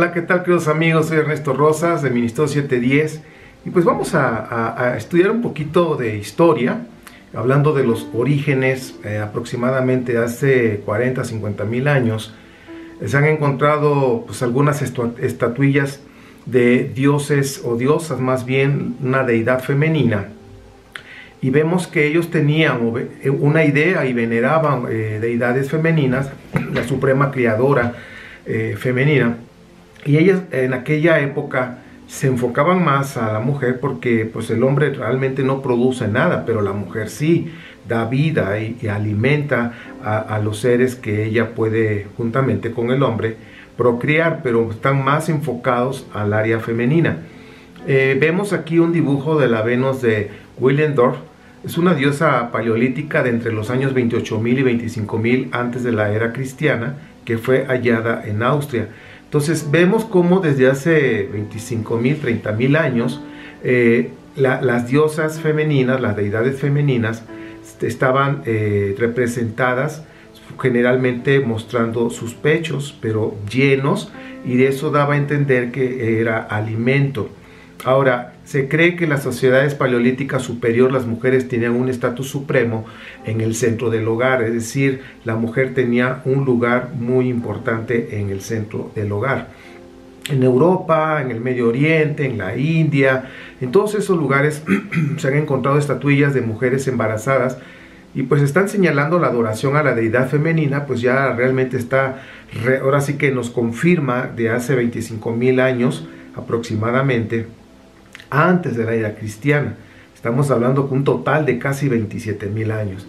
Hola, ¿qué tal, queridos amigos? Soy Ernesto Rosas de Ministerio 710 y pues vamos a estudiar un poquito de historia, hablando de los orígenes. Aproximadamente hace 40, 50 mil años se han encontrado pues algunas estatuillas de dioses o diosas, más bien una deidad femenina, y vemos que ellos tenían una idea y veneraban deidades femeninas, la suprema criadora femenina. Y ellas en aquella época se enfocaban más a la mujer porque pues el hombre realmente no produce nada, pero la mujer sí da vida y alimenta a los seres que ella puede, juntamente con el hombre, procrear, pero están más enfocados al área femenina. Vemos aquí un dibujo de la Venus de Willendorf. Es una diosa paleolítica de entre los años 28.000 y 25.000 antes de la era cristiana, que fue hallada en Austria. Entonces vemos cómo desde hace 25.000, 30.000 años las diosas femeninas, las deidades femeninas, estaban representadas generalmente mostrando sus pechos, pero llenos, y de eso daba a entender que era alimento. Ahora, se cree que en las sociedades paleolíticas superior las mujeres tenían un estatus supremo en el centro del hogar, es decir, la mujer tenía un lugar muy importante en el centro del hogar. En Europa, en el Medio Oriente, en la India, en todos esos lugares se han encontrado estatuillas de mujeres embarazadas y pues están señalando la adoración a la deidad femenina. Pues ya realmente está, ahora sí que nos confirma de hace 25.000 años aproximadamente, antes de la era cristiana. Estamos hablando de un total de casi 27.000 años.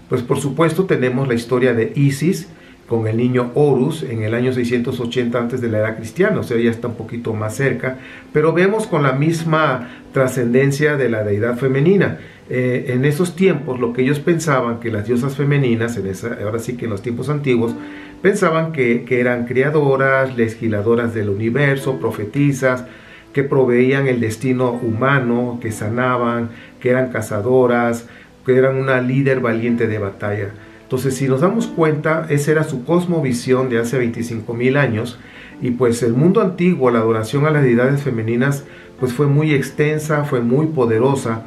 Pues por supuesto tenemos la historia de Isis con el niño Horus en el año 680 antes de la era cristiana, o sea, ya está un poquito más cerca, pero vemos con la misma trascendencia de la deidad femenina. En esos tiempos lo que ellos pensaban que las diosas femeninas, ahora sí que en los tiempos antiguos, pensaban que eran creadoras, legisladoras del universo, profetisas, que proveían el destino humano, que sanaban, que eran cazadoras, que eran una líder valiente de batalla. Entonces, si nos damos cuenta, esa era su cosmovisión de hace 25.000 años, y pues el mundo antiguo, la adoración a las deidades femeninas, pues fue muy extensa, fue muy poderosa,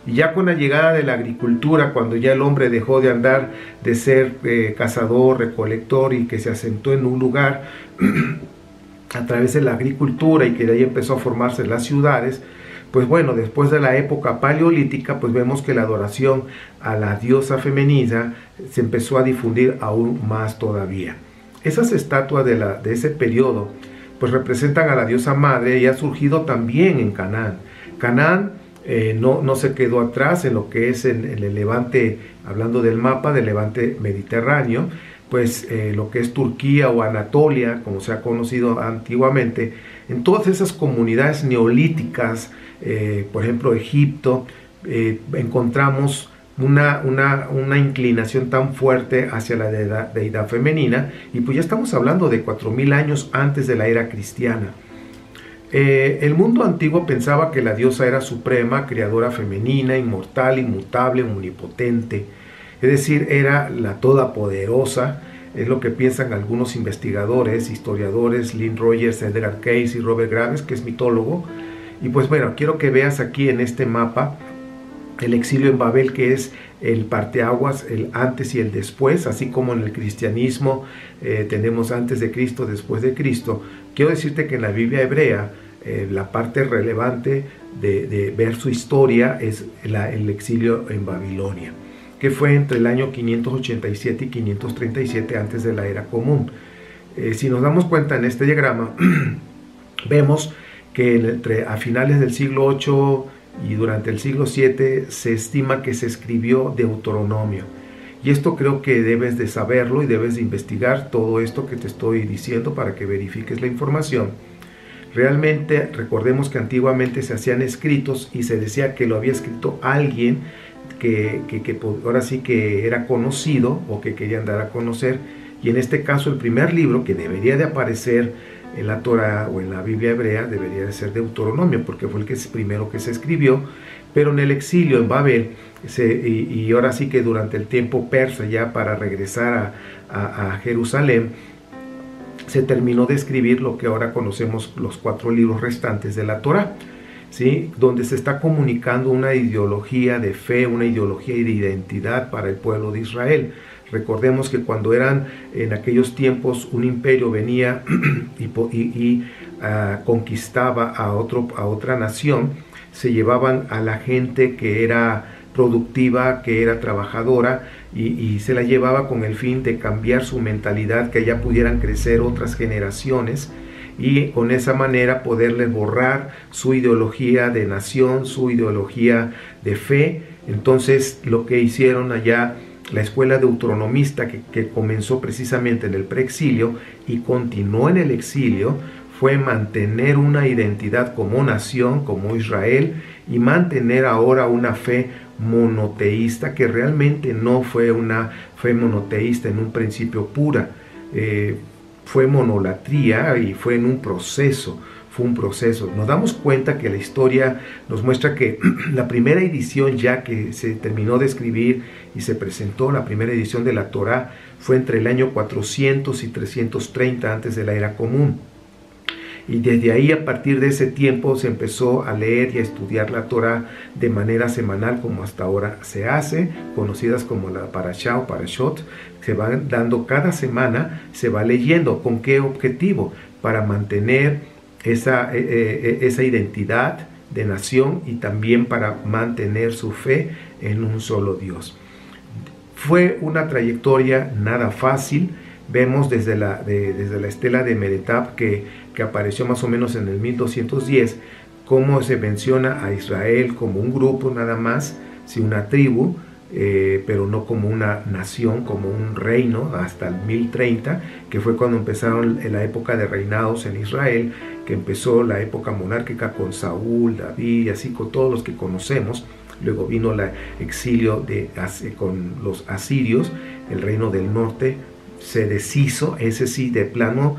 y ya con la llegada de la agricultura, cuando ya el hombre dejó de andar, de ser cazador, recolector, y que se asentó en un lugar a través de la agricultura, y que de ahí empezó a formarse las ciudades, pues bueno, después de la época paleolítica, pues vemos que la adoración a la diosa femenina se empezó a difundir aún más todavía. Esas estatuas de ese periodo, pues representan a la diosa madre, y ha surgido también en Canaán. Canaán no se quedó atrás en lo que es en el levante, hablando del mapa del levante mediterráneo, pues lo que es Turquía o Anatolia, como se ha conocido antiguamente, en todas esas comunidades neolíticas, por ejemplo Egipto, encontramos una inclinación tan fuerte hacia la deidad femenina, y pues ya estamos hablando de 4.000 años antes de la era cristiana. El mundo antiguo pensaba que la diosa era suprema, creadora femenina, inmortal, inmutable, omnipotente. Es decir, era la todopoderosa, es lo que piensan algunos investigadores, historiadores, Lynn Rogers, Edgar Cayce y Robert Graves, que es mitólogo. Y pues bueno, quiero que veas aquí en este mapa el exilio en Babel, que es el parteaguas, el antes y el después, así como en el cristianismo tenemos antes de Cristo, después de Cristo. Quiero decirte que en la Biblia hebrea la parte relevante de ver su historia es el exilio en Babilonia, que fue entre el año 587 y 537 antes de la era común. Si nos damos cuenta en este diagrama, vemos que a finales del siglo 8 y durante el siglo 7 se estima que se escribió Deuteronomio. Y esto creo que debes de saberlo y debes de investigar todo esto que te estoy diciendo para que verifiques la información. Realmente recordemos que antiguamente se hacían escritos y se decía que lo había escrito alguien que ahora sí que era conocido o que querían dar a conocer, y en este caso el primer libro que debería de aparecer en la Torá o en la Biblia hebrea debería de ser Deuteronomio, porque fue el primero que se escribió. Pero en el exilio en Babel, y ahora sí que durante el tiempo persa, ya para regresar a Jerusalén, se terminó de escribir lo que ahora conocemos los 4 libros restantes de la Torá, ¿sí? Donde se está comunicando una ideología de fe, una ideología de identidad para el pueblo de Israel. Recordemos que cuando eran en aquellos tiempos un imperio venía y conquistaba a otra nación, se llevaban a la gente que era productiva, que era trabajadora, y se la llevaba con el fin de cambiar su mentalidad, que ya pudieran crecer otras generaciones y con esa manera poderles borrar su ideología de nación, su ideología de fe. Entonces lo que hicieron allá la escuela deuteronomista, que comenzó precisamente en el preexilio y continuó en el exilio, fue mantener una identidad como nación, como Israel, y mantener ahora una fe monoteísta, que realmente no fue una fe monoteísta en un principio pura, fue monolatría y fue en un proceso. Fue un proceso. Nos damos cuenta que la historia nos muestra que la primera edición, ya que se terminó de escribir y se presentó, la primera edición de la Torá, fue entre el año 400 y 330 antes de la era común. Y desde ahí, a partir de ese tiempo, se empezó a leer y a estudiar la Torá de manera semanal, como hasta ahora se hace, conocidas como la Parashá o Parashot. Se van dando cada semana, se va leyendo. ¿Con qué objetivo? Para mantener esa identidad de nación y también para mantener su fe en un solo Dios. Fue una trayectoria nada fácil. Vemos desde la estela de Meretab, que apareció más o menos en el 1210, cómo se menciona a Israel como un grupo nada más, sí, una tribu, pero no como una nación, como un reino, hasta el 1030, que fue cuando empezaron la época de reinados en Israel, que empezó la época monárquica con Saúl, David, y así con todos los que conocemos. Luego vino el exilio con los asirios, el reino del norte se deshizo, ese sí de plano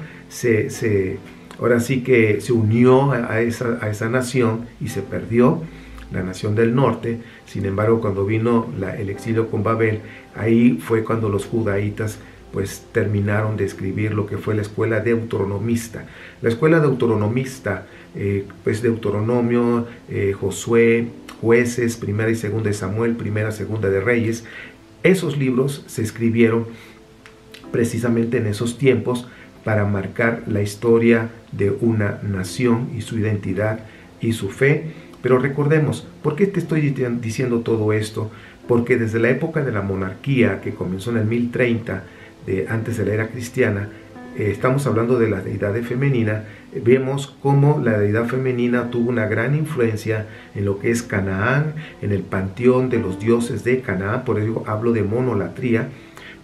ahora sí que se unió a esa nación y se perdió la nación del norte. Sin embargo, cuando vino el exilio con Babel, ahí fue cuando los judaítas pues terminaron de escribir lo que fue la escuela deuteronomista. La escuela deuteronomista, pues Deuteronomio, Josué, Jueces, Primera y Segunda de Samuel, Primera, Segunda de Reyes, esos libros se escribieron precisamente en esos tiempos para marcar la historia de una nación y su identidad y su fe. Pero recordemos, ¿por qué te estoy diciendo todo esto? Porque desde la época de la monarquía, que comenzó en el 1030, antes de la era cristiana, estamos hablando de la deidad femenina, vemos cómo la deidad femenina tuvo una gran influencia en lo que es Canaán, en el panteón de los dioses de Canaán. Por ello hablo de monolatría,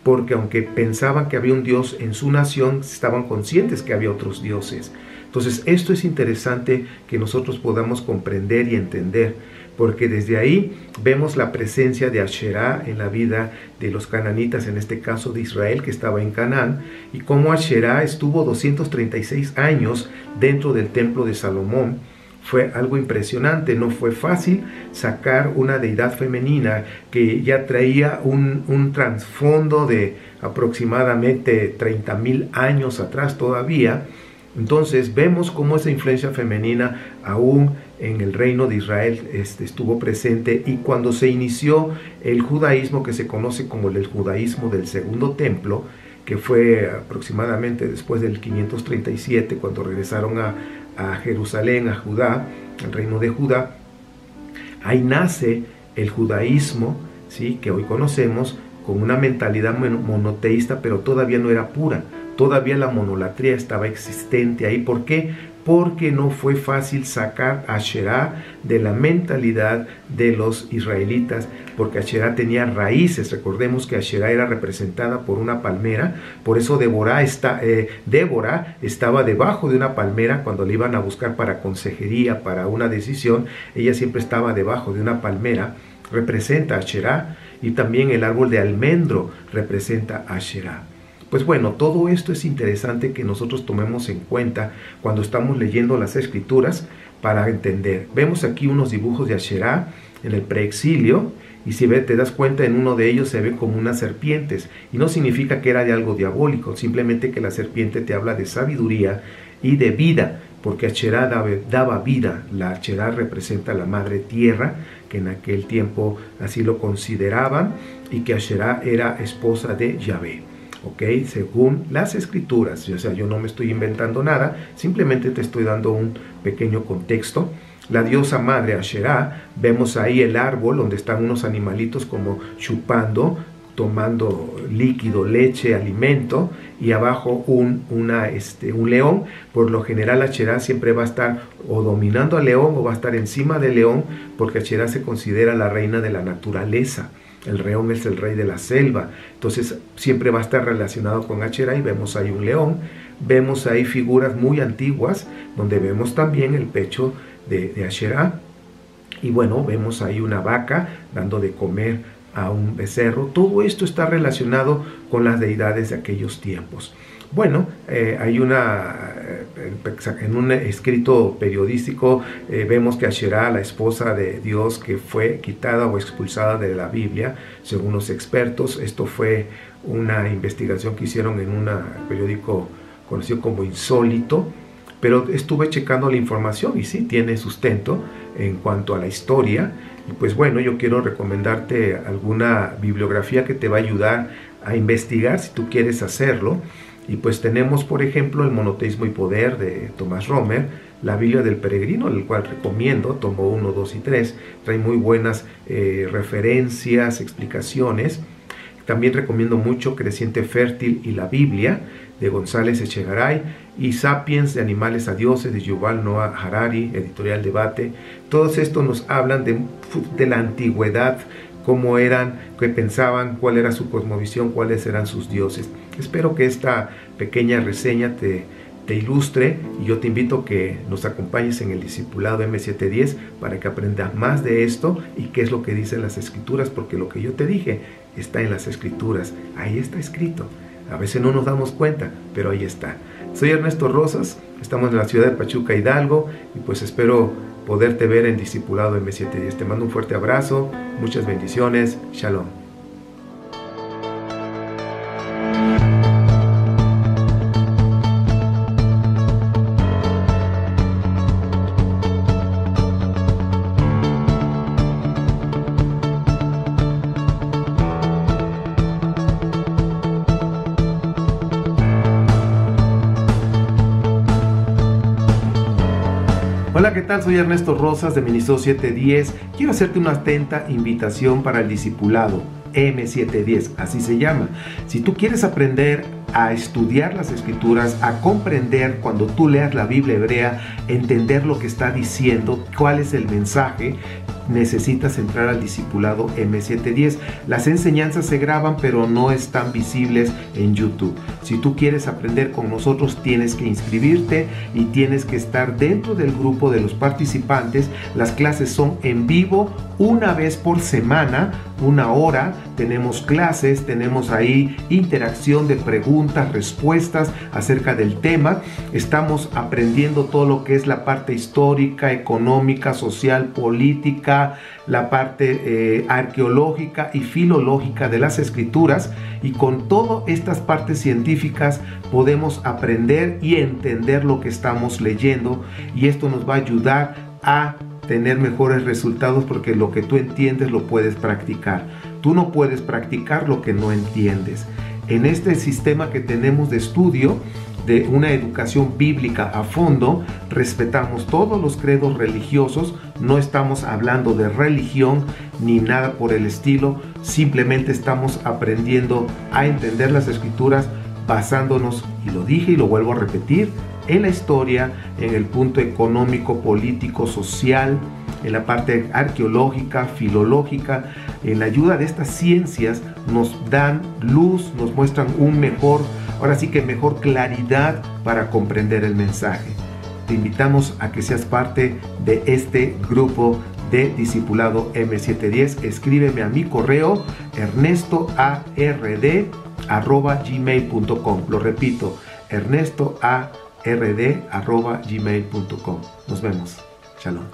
porque aunque pensaban que había un dios en su nación, estaban conscientes que había otros dioses. Entonces esto es interesante que nosotros podamos comprender y entender, porque desde ahí vemos la presencia de Asherá en la vida de los cananitas, en este caso de Israel, que estaba en Canaán, y cómo Asherá estuvo 236 años dentro del templo de Salomón. Fue algo impresionante, no fue fácil sacar una deidad femenina que ya traía un trasfondo de aproximadamente 30,000 años atrás todavía. Entonces vemos cómo esa influencia femenina aún en el reino de Israel estuvo presente, y cuando se inició el judaísmo, que se conoce como el judaísmo del Segundo Templo, que fue aproximadamente después del 537, cuando regresaron a Jerusalén, a Judá, el reino de Judá, ahí nace el judaísmo, ¿sí?, que hoy conocemos, con una mentalidad monoteísta, pero todavía no era pura. Todavía la monolatría estaba existente ahí. ¿Por qué? Porque no fue fácil sacar a Asherá de la mentalidad de los israelitas, porque Asherá tenía raíces. Recordemos que Asherá era representada por una palmera, por eso Débora estaba debajo de una palmera cuando le iban a buscar para consejería, para una decisión. Ella siempre estaba debajo de una palmera, representa a Asherá, y también el árbol de almendro representa a Asherá. Pues bueno, todo esto es interesante que nosotros tomemos en cuenta cuando estamos leyendo las escrituras para entender. Vemos aquí unos dibujos de Asherá, en el preexilio, y si te das cuenta, en uno de ellos se ve como unas serpientes, y no significa que era de algo diabólico, simplemente que la serpiente te habla de sabiduría y de vida, porque Asherá daba vida. La Asherá representa la madre tierra, que en aquel tiempo así lo consideraban, y que Asherá era esposa de Yahvé. ¿Ok? Según las escrituras. O sea, yo no me estoy inventando nada, simplemente te estoy dando un pequeño contexto. La diosa madre Asherá, vemos ahí el árbol donde están unos animalitos como chupando, tomando líquido, leche, alimento, y abajo un león. Por lo general Asherá siempre va a estar o dominando al león o va a estar encima del león, porque Asherá se considera la reina de la naturaleza. El león es el rey de la selva, entonces siempre va a estar relacionado con Asherá, y vemos ahí un león. Vemos ahí figuras muy antiguas donde vemos también el pecho de Asherá, y bueno, vemos ahí una vaca dando de comer a un becerro. Todo esto está relacionado con las deidades de aquellos tiempos. Bueno, hay en un escrito periodístico vemos que Asherá, la esposa de Dios, que fue quitada o expulsada de la Biblia, según los expertos. Esto fue una investigación que hicieron en un periódico conocido como Insólito, pero estuve checando la información y sí tiene sustento en cuanto a la historia. Y pues bueno, yo quiero recomendarte alguna bibliografía que te va a ayudar a investigar si tú quieres hacerlo. Y pues tenemos, por ejemplo, El monoteísmo y poder de Thomas Romer, la Biblia del Peregrino, el cual recomiendo, tomo 1, 2 y 3, trae muy buenas referencias, explicaciones. También recomiendo mucho Creciente Fértil y la Biblia, de González Echegaray, y Sapiens, de Animales a Dioses, de Yuval Noah Harari, editorial Debate. Todos estos nos hablan de la antigüedad, cómo eran, qué pensaban, cuál era su cosmovisión, cuáles eran sus dioses. Espero que esta pequeña reseña te ilustre, y yo te invito a que nos acompañes en el Discipulado M710 para que aprendas más de esto y qué es lo que dicen las Escrituras, porque lo que yo te dije está en las Escrituras, ahí está escrito. A veces no nos damos cuenta, pero ahí está. Soy Ernesto Rosas, estamos en la ciudad de Pachuca, Hidalgo, y pues espero poderte ver en Discipulado M710. Te mando un fuerte abrazo, muchas bendiciones, Shalom. Hola, ¿qué tal? Soy Ernesto Rosas de Ministerio 710. Quiero hacerte una atenta invitación para el Discipulado M710, así se llama. Si tú quieres aprender a estudiar las Escrituras, a comprender cuando tú leas la Biblia hebrea, entender lo que está diciendo, cuál es el mensaje, necesitas entrar al Discipulado M710. Las enseñanzas se graban, pero no están visibles en YouTube. Si tú quieres aprender con nosotros, tienes que inscribirte y tienes que estar dentro del grupo de los participantes. Las clases son en vivo, una vez por semana, 1 hora. Tenemos clases, tenemos ahí interacción de preguntas, respuestas acerca del tema. Estamos aprendiendo todo lo que es la parte histórica, económica, social, política, la parte arqueológica y filológica de las Escrituras, y con todas estas partes científicas podemos aprender y entender lo que estamos leyendo, y esto nos va a ayudar a tener mejores resultados, porque lo que tú entiendes lo puedes practicar. Tú no puedes practicar lo que no entiendes. En este sistema que tenemos de estudio, de una educación bíblica a fondo, respetamos todos los credos religiosos, no estamos hablando de religión ni nada por el estilo, simplemente estamos aprendiendo a entender las Escrituras basándonos, y lo dije y lo vuelvo a repetir, en la historia, en el punto económico, político, social, en la parte arqueológica, filológica. En la ayuda de estas ciencias nos dan luz, nos muestran ahora sí que mejor claridad para comprender el mensaje. Te invitamos a que seas parte de este grupo de Discipulado M710. Escríbeme a mi correo ernestoard@gmail.com. Lo repito, ernestoard@gmail.com. Nos vemos. Shalom.